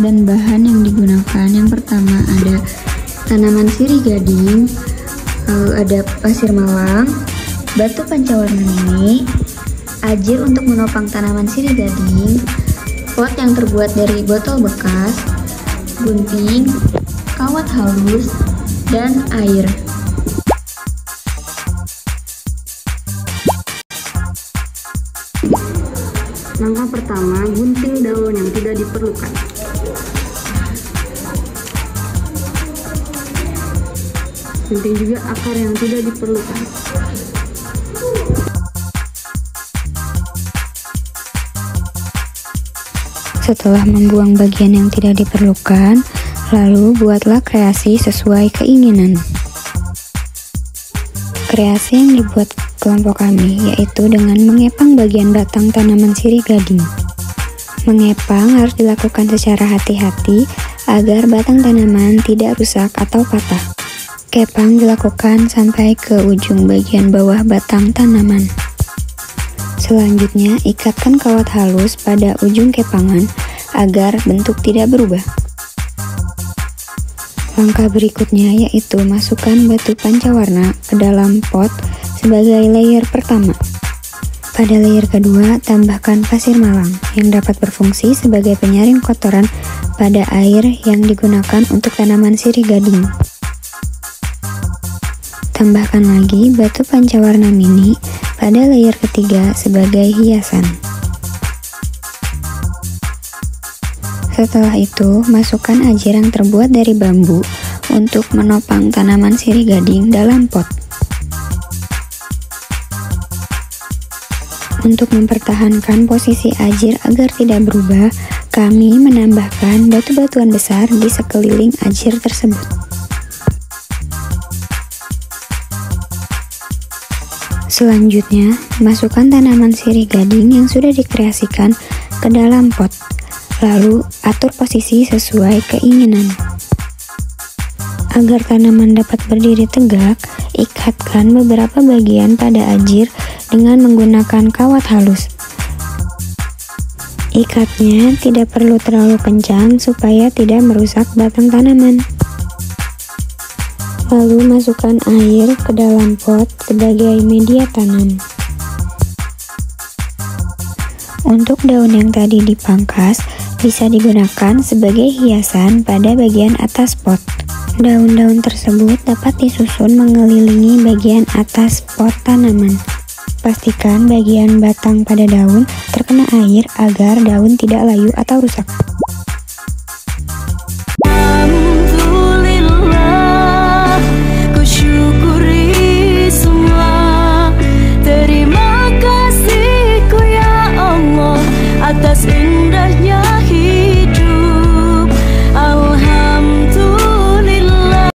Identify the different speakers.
Speaker 1: dan bahan yang digunakan. Yang pertama ada tanaman sirih gading, lalu ada pasir malang, batu pancawarna mini, ajir untuk menopang tanaman sirih gading, pot yang terbuat dari botol bekas, gunting, kawat halus, dan air. Langkah pertama, gunting daun yang tidak diperlukan. Gunting juga akar yang tidak diperlukan. Setelah membuang bagian yang tidak diperlukan, lalu buatlah kreasi sesuai keinginan. Kreasi yang dibuat kelompok kami yaitu dengan mengepang bagian batang tanaman sirih gading. Mengepang harus dilakukan secara hati-hati agar batang tanaman tidak rusak atau patah. Kepang dilakukan sampai ke ujung bagian bawah batang tanaman. Selanjutnya, ikatkan kawat halus pada ujung kepangan agar bentuk tidak berubah. Langkah berikutnya yaitu masukkan batu pancawarna ke dalam pot sebagai layer pertama. Pada layer kedua, tambahkan pasir malang yang dapat berfungsi sebagai penyaring kotoran pada air yang digunakan untuk tanaman sirih gading. Tambahkan lagi batu pancawarna mini pada layer ketiga sebagai hiasan. Setelah itu, masukkan ajir yang terbuat dari bambu untuk menopang tanaman sirih gading dalam pot. Untuk mempertahankan posisi ajir agar tidak berubah, kami menambahkan batu-batuan besar di sekeliling ajir tersebut. Selanjutnya, masukkan tanaman sirih gading yang sudah dikreasikan ke dalam pot. Lalu, atur posisi sesuai keinginan. Agar tanaman dapat berdiri tegak, ikatkan beberapa bagian pada ajir dengan menggunakan kawat halus. Ikatnya tidak perlu terlalu kencang supaya tidak merusak batang tanaman. Lalu masukkan air ke dalam pot sebagai media tanam. Untuk daun yang tadi dipangkas, bisa digunakan sebagai hiasan pada bagian atas pot. Daun-daun tersebut dapat disusun mengelilingi bagian atas pot tanaman. Pastikan bagian batang pada daun terkena air agar daun tidak layu atau rusak.